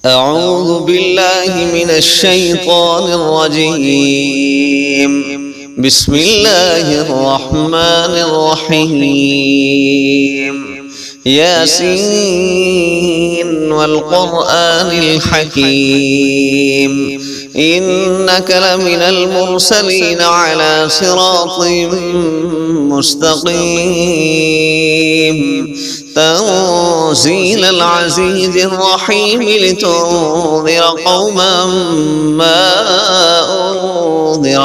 أعوذ بالله من الشيطان الرجيم. بسم الله الرحمن الرحيم. ياسين والقرآن الحكيم إنك لمن المرسلين على صراط مستقيم تنزيل العزيز الرحيم لتنذر قوما ما أنذر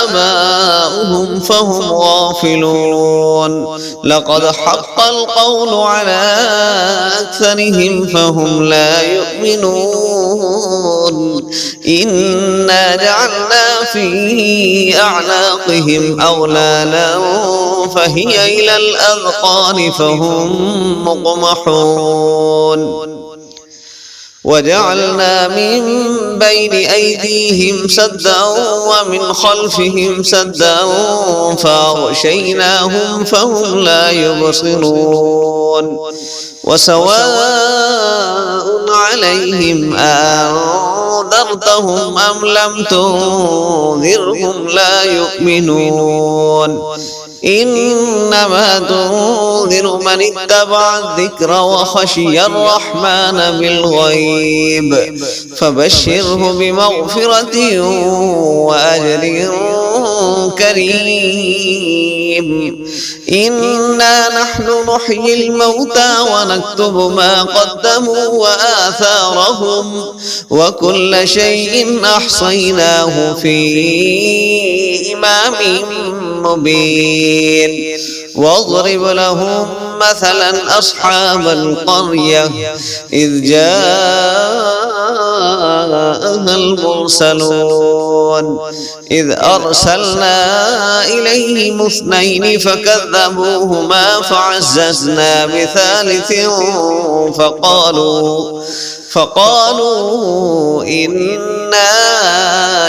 آباؤهم فهم غافلون. لقد حق القول على أكثرهم فهم لا يؤمنون. إنا جعلنا في أعناقهم أغلالا فهي إلى الأذقان فهم مقمحون. وجعلنا من بين أيديهم سدا ومن خلفهم سدا فأغشيناهم فهم لا يبصرون. وسواء عليهم أنذرتهم أم لم تنذرهم لا يؤمنون. إنما تنذر من اتبع الذكر وخشي الرحمن بالغيب فبشره بمغفرة وأجر كريم. إنا نحن نحيي الموتى ونكتب ما قدموا وآثارهم وكل شيء أحصيناه في إمام مبين. واضرب لهم مثلا أصحاب القرية إذ جاءها المرسلون إذ أرسلنا إليهم اثنين فكذبوهما فعززنا بثالث فقالوا إنا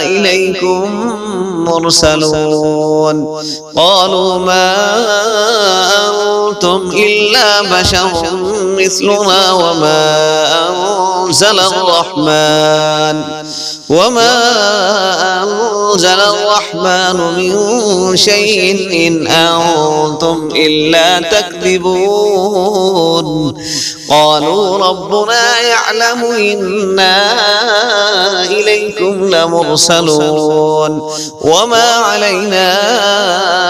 إليكم مرسلون. قالوا ما أنتم إلا بشر مثلنا وما أنزل الرحمن من شيء إن أنتم إلا تكذبون. قالوا ربنا يعلم إنا إليكم لمرسلون وما علينا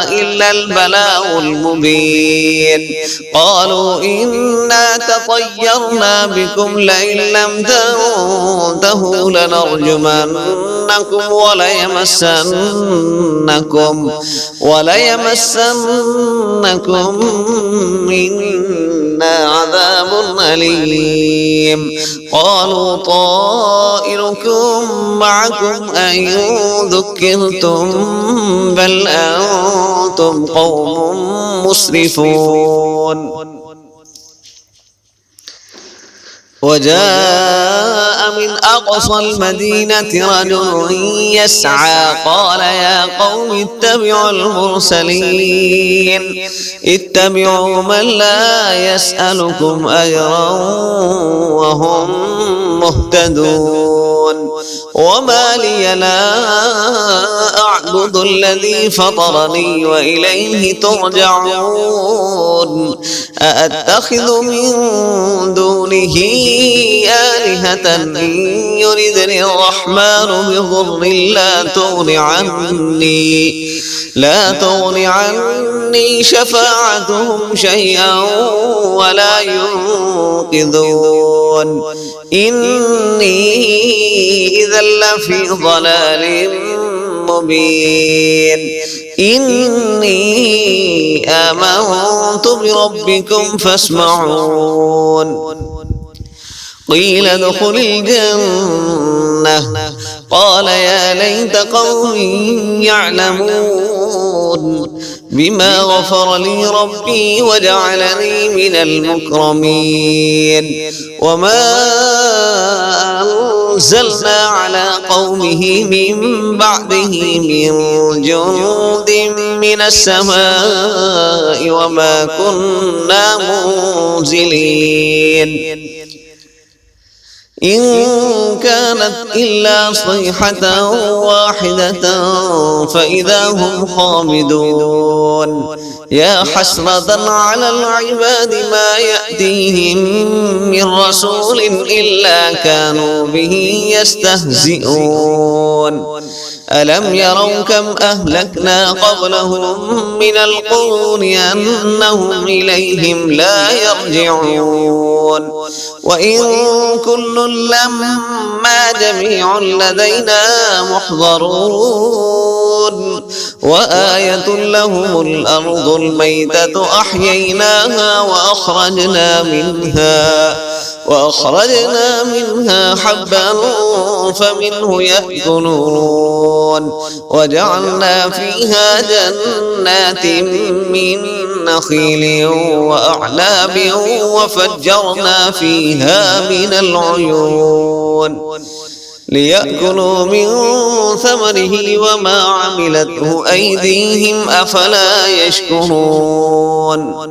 إلا البلاغ المبين. قالوا إنا تطيرنا بكم لئن لم تنتهوا لنرجمنكم وليمسنكم منا عذاب أليم. قالوا طائركم معكم أئن ذكرتم بل أنتم قوم مسرفون. وجاء من أقصى المدينة رجل يسعى قال يا قوم اتبعوا المرسلين اتبعوا من لا يسألكم أجرا وهم مهتدون. وما لي لا أعبد الذي فطرني وإليه ترجعون. أأتخذ من دونه آلهة إن يردني الرحمن بضر لا تغن عني شفاعتهم شيئا ولا ينقذون. إني إذا لفي ضلال مبين. إني آمنت بربكم فاسمعون. قيل ادخل الجنة قال يا ليت قومي يعلمون بما غفر لي ربي وجعلني من المكرمين. وما أنزلنا على قومه من بعده من جند من السماء السماء وما كنا منزلين إن كانت إلا صيحة واحدة فإذا هم خامدون يا حسرة على العباد ما يأتيهم من رسول إلا كانوا به يستهزئون ألم يروا كم أهلكنا قبلهم من القرون أنهم إليهم لا يرجعون وإن كل لما جميع لدينا محضرون وآية لهم الأرض الميتة أحييناها وأخرجنا منها حبا فمنه يأكلون وجعلنا فيها جنات من نخيل وأعناب وفجرنا فيها من العيون ليأكلوا من ثمره وما عملته أيديهم أفلا يشكرون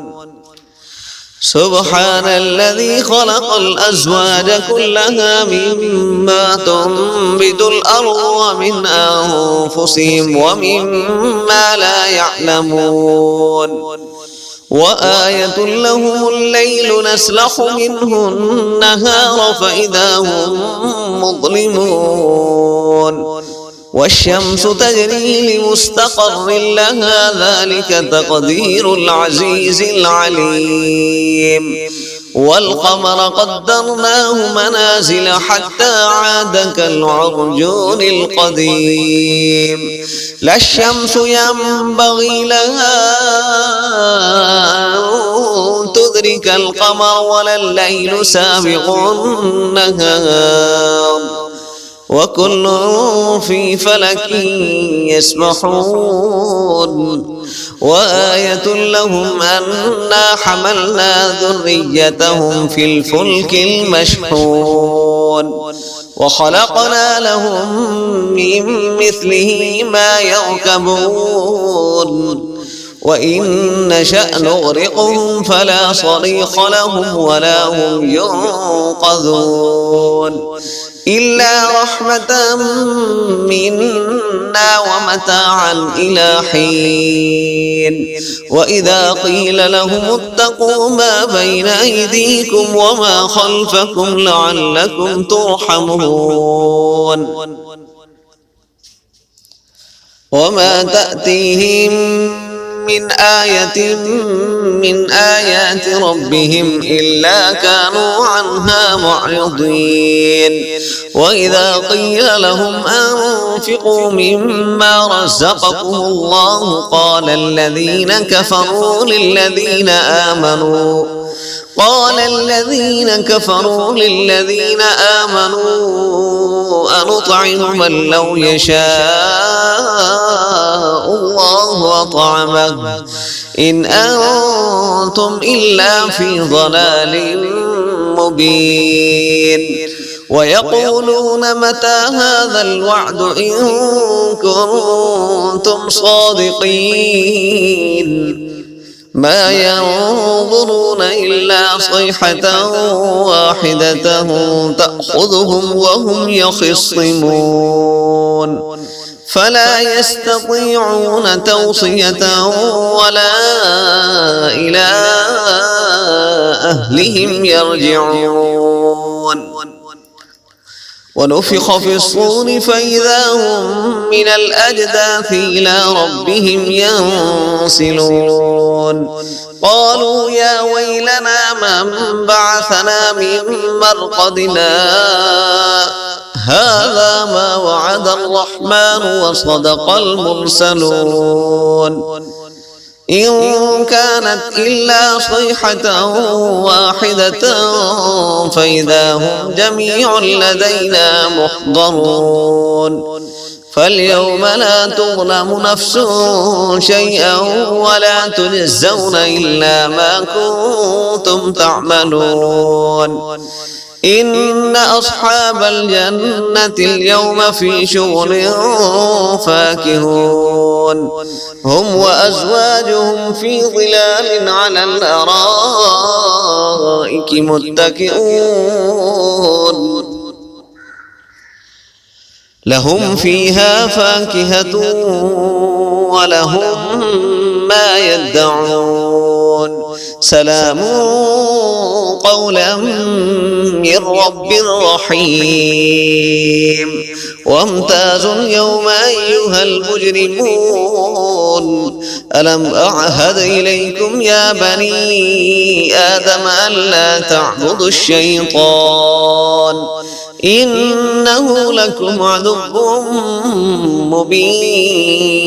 سبحان الذي خلق الأزواج كلها مما تنبت الأرض ومن أنفسهم ومما لا يعلمون وآية لهم الليل نسلخ منه النهار فإذا هم مظلمون والشمس تجري لمستقر لها ذلك تقدير العزيز العليم والقمر قدرناه منازل حتى عاد كالعرجون القديم لا الشمس ينبغي لها أن تدرك القمر ولا الليل سابق النهار وكل في فلك يسبحون وآية لهم أنا حملنا ذريتهم في الفلك المشحون وخلقنا لهم من مثله ما يركبون وإن نشأ نغرقهم فلا صريخ لهم ولا هم ينقذون إلا رحمة منا ومتاعا إلى حين وإذا قيل لهم اتقوا ما بين أيديكم وما خلفكم لعلكم ترحمون وما تأتيهم من آية من آيات ربهم إلا كانوا عنها معرضين وإذا قيل لهم أنفقوا مما رزقكم الله قال الذين كفروا للذين آمنوا أنطعم من لو يشاء الله أطعمه إن أنتم إلا في ضلال مبين ويقولون متى هذا الوعد إن كنتم صادقين ما ينظرون إلا صيحة واحدة تأخذهم وهم يخصمون فلا يستطيعون توصية ولا إلى أهلهم يرجعون ونفخ في الصور فإذا هم من الأجداث إلى ربهم ينسلون قالوا يا ويلنا من بعثنا من مرقدنا هذا ما وعد الرحمن وصدق المرسلون إن كانت إلا صيحة واحدة فإذا هم جميع لدينا محضرون فاليوم لا تظلم نفس شيئا ولا تجزون إلا ما كنتم تعملون إن أصحاب الجنة اليوم في شغل فاكهون هم وأزواجهم في ظلال على الأرائك متكئون لهم فيها فاكهة ولهم ما يدعون سلام قولا من رب رحيم وامتازوا اليوم أيها المجرمون ألم أعهد إليكم يا بني آدم ألا تعبدوا الشيطان إنه لكم عدو مبين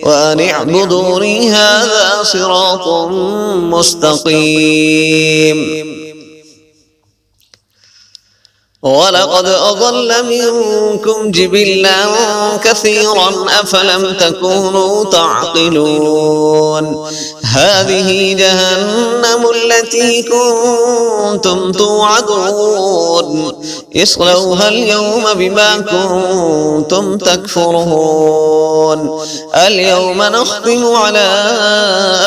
وأن اعبدوني هذا صراط مستقيم ولقد أضل منكم جبلا كثيرا أفلم تكونوا تعقلون هذه جهنم التي كنتم توعدون اصلوها اليوم بما كنتم تكفرون اليوم نختم على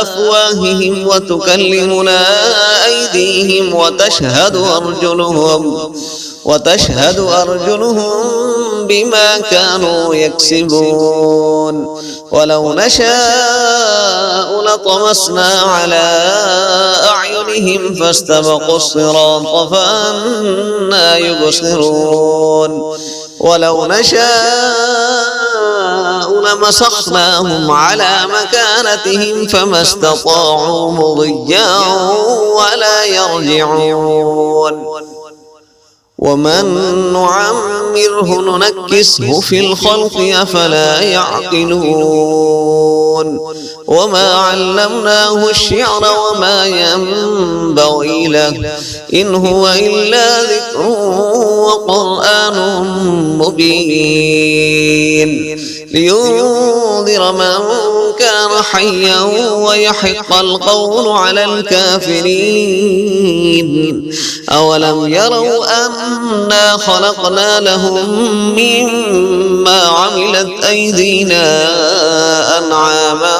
أفواههم وتكلمنا أيديهم وتشهد أرجلهم بما كانوا يكسبون ولو نشاء لطمسنا على أعينهم فاستبقوا الصراط فأنى يبصرون ولو نشاء لمسخناهم على مكانتهم فما استطاعوا مضيا ولا يرجعون ومن نعمره ننكسه في الخلق أفلا يعقلون وما علمناه الشعر وما ينبغي له إن هو إلا ذكر وقرآن مبين لينذر من كان حيا ويحق القول على الكافرين أولم يروا أنا خلقنا لهم مما عملت أيدينا أنعاما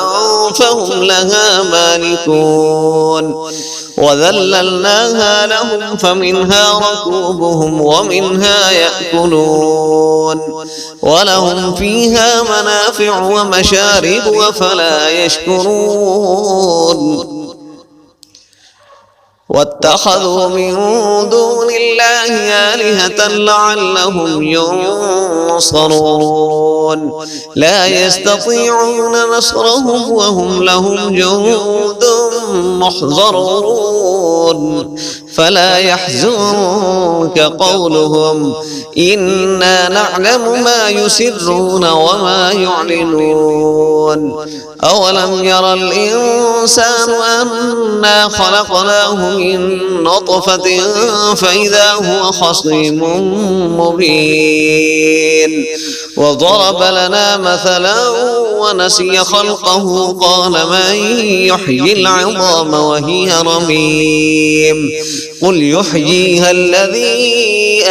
فهم لها مالكون وذللناها لهم فمنها ركوبهم ومنها يأكلون ولهم فيها منافع ومشارب وفلا يشكرون واتخذوا من دون الله آلهة لعلهم ينصرون لا يستطيعون نصرهم وهم لهم جند محضرون فلا يحزنك قولهم إنا نعلم ما يسرون وما يعلنون أولم يرى الإنسان أنا خلقناه من نطفة فإذا هو خصيم مبين وضرب لنا مثلا ونسي خلقه قال من يحيي العظام وهي رميم قل يحييها الذي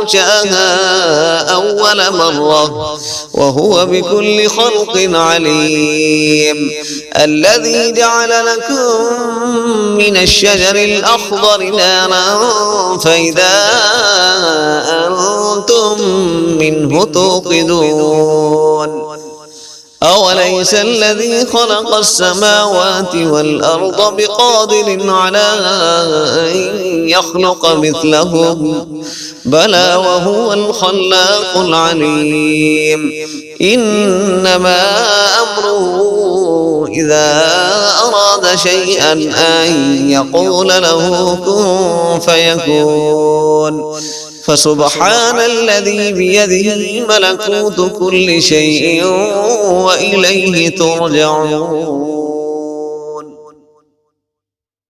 أنشأها أول مرة وهو بكل خلق عليم الذي جعل لكم من الشجر الأخضر نارا فإذا أنتم منه توقدون أوليس الذي خلق السماوات والأرض بقادر على أن يخلق مثلهم بلى وهو الخلاق العليم إنما أمره إذا أراد شيئا أن يقول له كن فيكون فسبحان الذي بيده ملكوت كل شيء وإليه ترجعون